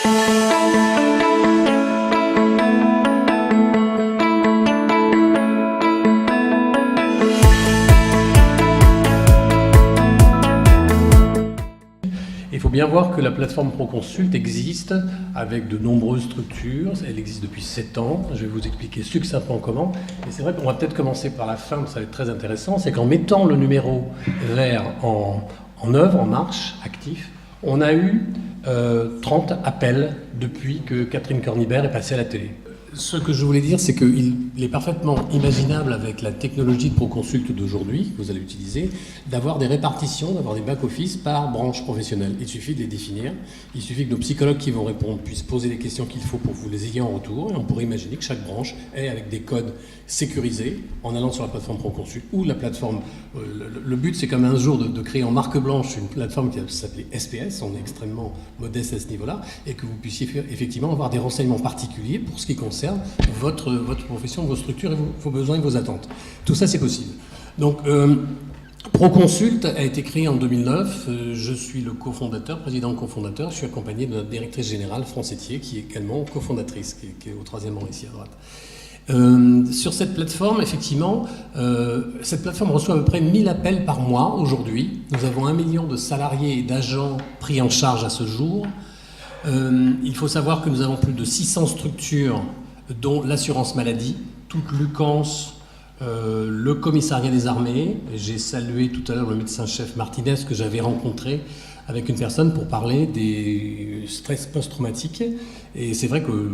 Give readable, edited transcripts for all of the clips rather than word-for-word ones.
Il faut bien voir que la plateforme Proconsult existe avec de nombreuses structures. Elle existe depuis 7 ans. Je vais vous expliquer succinctement comment. Et c'est vrai qu'on va peut-être commencer par la fin, ça va être très intéressant. C'est qu'en mettant le numéro vert en œuvre, en marche, actif, on a eu 30 appels depuis que Catherine Cornibert est passée à la télé. Ce que je voulais dire, c'est qu'il est parfaitement imaginable avec la technologie de Proconsult d'aujourd'hui, que vous allez utiliser, d'avoir des répartitions, d'avoir des back-office par branche professionnelle. Il suffit de les définir, il suffit que nos psychologues qui vont répondre puissent poser les questions qu'il faut pour que vous les ayez en retour, et on pourrait imaginer que chaque branche ait avec des codes sécurisés, en allant sur la plateforme Proconsult ou la plateforme... Le but, c'est comme un jour de créer en marque blanche une plateforme qui s'appelait SPS, on est extrêmement modeste à ce niveau-là, et que vous puissiez effectivement avoir des renseignements particuliers pour ce qui concerne votre profession, vos structures, et vos besoins et vos attentes. Tout ça, c'est possible. Donc, Proconsult a été créé en 2009. Je suis le cofondateur, président cofondateur. Je suis accompagné de notre directrice générale, France Etier, qui est également cofondatrice, qui est au 3e rang ici à droite. Sur cette plateforme, effectivement, cette plateforme reçoit à peu près 1000 appels par mois aujourd'hui. Nous avons 1 million de salariés et d'agents pris en charge à ce jour. Il faut savoir que nous avons plus de 600 structures, dont l'assurance maladie, toute Lucance, le commissariat des armées. J'ai salué tout à l'heure le médecin-chef Martinez que j'avais rencontré avec une personne pour parler des stress post-traumatiques. Et c'est vrai que,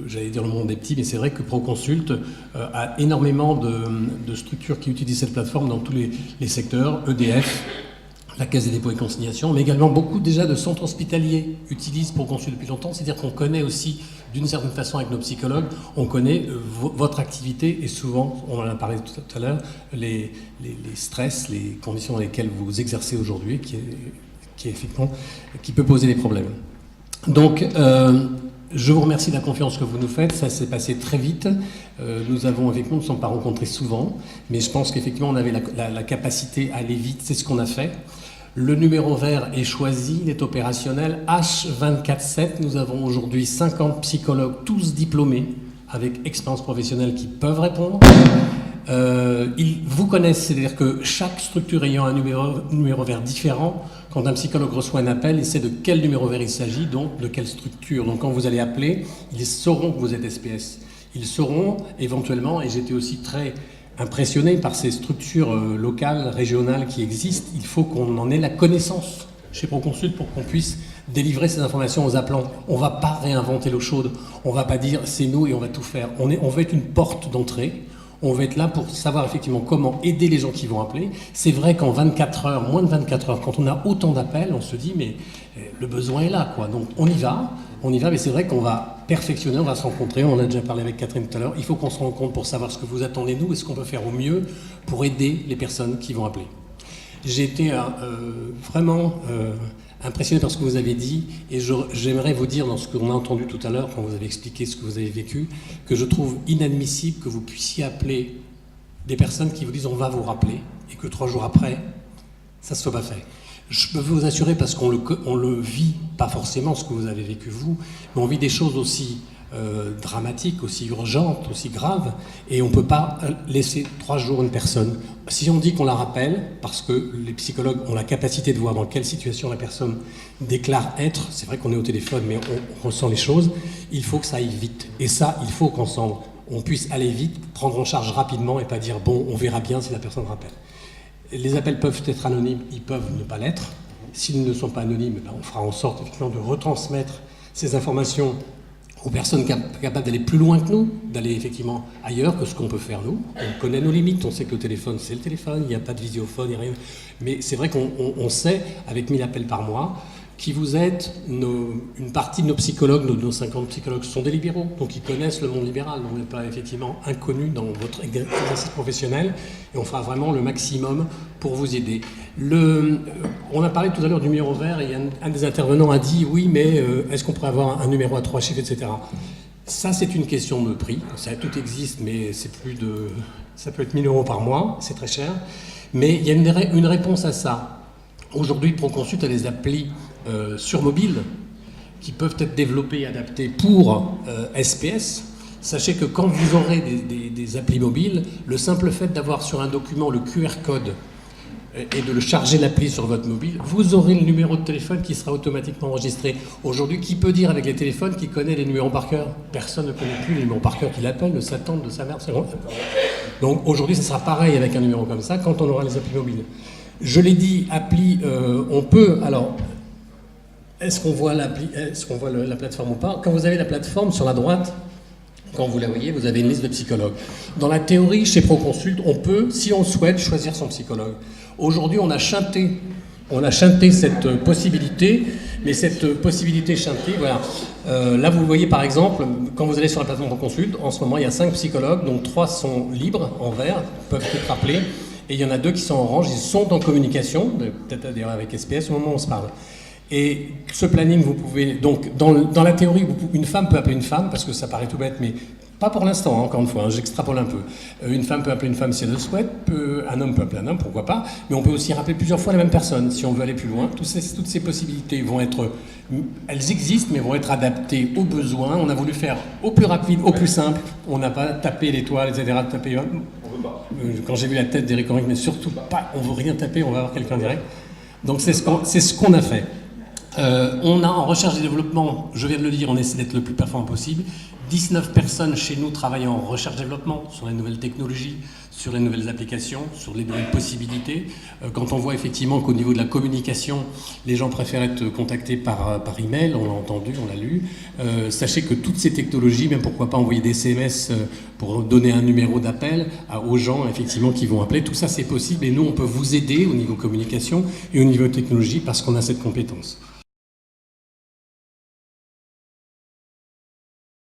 j'allais dire le monde des petits, mais c'est vrai que Proconsult a énormément de structures qui utilisent cette plateforme dans tous les secteurs, EDF, la Caisse des dépôts et consignations, mais également beaucoup déjà de centres hospitaliers utilisent Proconsult depuis longtemps. C'est-à-dire qu'on connaît aussi, d'une certaine façon avec nos psychologues, on connaît votre activité et souvent, on en a parlé tout à l'heure, les stress, les conditions dans lesquelles vous exercez aujourd'hui, qui peut poser des problèmes. Donc, je vous remercie de la confiance que vous nous faites. Ça s'est passé très vite. Nous ne sommes pas rencontrés souvent, mais je pense qu'effectivement, on avait la capacité à aller vite. C'est ce qu'on a fait. Le numéro vert est choisi, il est opérationnel. H247, nous avons aujourd'hui 50 psychologues, tous diplômés, avec expérience professionnelle, qui peuvent répondre. Ils vous connaissent, c'est-à-dire que chaque structure ayant un numéro vert différent, quand un psychologue reçoit un appel, il sait de quel numéro vert il s'agit, donc de quelle structure. Donc quand vous allez appeler, ils sauront que vous êtes SPS. Ils sauront éventuellement, et j'étais aussi très impressionné par ces structures locales, régionales qui existent, il faut qu'on en ait la connaissance chez Proconsult pour qu'on puisse délivrer ces informations aux appelants. On ne va pas réinventer l'eau chaude, on ne va pas dire c'est nous et on va tout faire. On veut être une porte d'entrée. On va être là pour savoir effectivement comment aider les gens qui vont appeler. C'est vrai qu'en 24 heures, moins de 24 heures, quand on a autant d'appels, on se dit mais le besoin est là, quoi. Donc on y va, mais c'est vrai qu'on va perfectionner, on va se rencontrer, on en a déjà parlé avec Catherine tout à l'heure, il faut qu'on se rencontre pour savoir ce que vous attendez nous et ce qu'on peut faire au mieux pour aider les personnes qui vont appeler. J'ai été vraiment impressionné par ce que vous avez dit et j'aimerais vous dire dans ce qu'on a entendu tout à l'heure quand vous avez expliqué ce que vous avez vécu, que je trouve inadmissible que vous puissiez appeler des personnes qui vous disent on va vous rappeler et que 3 jours après, ça ne soit pas fait. Je peux vous assurer, parce qu'on le vit, pas forcément ce que vous avez vécu vous, mais on vit des choses aussi dramatiques, aussi urgentes, aussi graves, et on ne peut pas laisser 3 jours une personne. Si on dit qu'on la rappelle, parce que les psychologues ont la capacité de voir dans quelle situation la personne déclare être, c'est vrai qu'on est au téléphone, mais on ressent les choses, il faut que ça aille vite. Et ça, il faut qu'ensemble, on puisse aller vite, prendre en charge rapidement, et pas dire, bon, on verra bien si la personne rappelle. Les appels peuvent être anonymes, ils peuvent ne pas l'être. S'ils ne sont pas anonymes, ben on fera en sorte effectivement de retransmettre ces informations aux personnes capables d'aller plus loin que nous, d'aller effectivement ailleurs que ce qu'on peut faire nous. On connaît nos limites, on sait que le téléphone, c'est le téléphone, il n'y a pas de visiophone, il n'y a rien. Mais c'est vrai qu'on sait, avec 1000 appels par mois, qui vous êtes, une partie de nos psychologues, nos 50 psychologues sont des libéraux, donc ils connaissent le monde libéral, donc vous n'êtes pas effectivement inconnus dans votre exercice professionnel, et on fera vraiment le maximum pour vous aider. On a parlé tout à l'heure du numéro vert, et un des intervenants a dit, oui, mais est-ce qu'on pourrait avoir un numéro à 3 chiffres, etc. Ça, c'est une question de prix, ça, tout existe, mais c'est ça peut être 1000 € par mois, c'est très cher, mais il y a une réponse à ça. Aujourd'hui, Proconsult a des applis sur mobile qui peuvent être développés et adaptés pour SPS. Sachez que quand vous aurez des applis mobiles, le simple fait d'avoir sur un document le QR code et de le charger l'appli sur votre mobile, vous aurez le numéro de téléphone qui sera automatiquement enregistré. Aujourd'hui, qui peut dire avec les téléphones qu'il connaît les numéros par cœur? Personne ne connaît plus les numéros par cœur qu'il appelle, de sa tante, de sa mère, c'est bon. Donc aujourd'hui, ça sera pareil avec un numéro comme ça quand on aura les applis mobiles. Je l'ai dit, appli, on peut... Alors, est-ce qu'on voit l'appli, est-ce qu'on voit la plateforme ou pas? Quand vous avez la plateforme sur la droite, quand vous la voyez, vous avez une liste de psychologues. Dans la théorie, chez Proconsult, on peut, si on le souhaite, choisir son psychologue. Aujourd'hui, on a chanté cette possibilité, mais cette possibilité chantée, voilà. Là, vous voyez par exemple, quand vous allez sur la plateforme Proconsult, en ce moment, il y a 5 psychologues, dont 3 sont libres, en vert, peuvent être rappelés, et il y en a 2 qui sont en orange, ils sont en communication, peut-être d'ailleurs avec SPS au moment où on se parle. Et ce planning, vous pouvez... Donc, dans la théorie, une femme peut appeler une femme, parce que ça paraît tout bête, mais pas pour l'instant, hein, encore une fois, hein, j'extrapole un peu. Une femme peut appeler une femme si elle le souhaite, un homme peut appeler un homme, pourquoi pas, mais on peut aussi rappeler plusieurs fois la même personne, si on veut aller plus loin. Toutes ces possibilités vont être... Elles existent, mais vont être adaptées aux besoins. On a voulu faire au plus rapide, au plus simple. On n'a pas tapé l'étoile, etc., taper... Quand j'ai vu la tête d'Éric Henrique, mais surtout pas, on ne veut rien taper, on va avoir quelqu'un direct. Donc c'est ce qu'on a fait. On a en recherche et développement, je viens de le dire, on essaie d'être le plus performant possible. 19 personnes chez nous travaillent en recherche et développement sur les nouvelles technologies, sur les nouvelles applications, sur les nouvelles possibilités. Quand on voit effectivement qu'au niveau de la communication, les gens préfèrent être contactés par email, on l'a entendu, on l'a lu. Sachez que toutes ces technologies, même pourquoi pas envoyer des SMS pour donner un numéro d'appel aux gens effectivement qui vont appeler, tout ça c'est possible et nous on peut vous aider au niveau communication et au niveau technologie parce qu'on a cette compétence.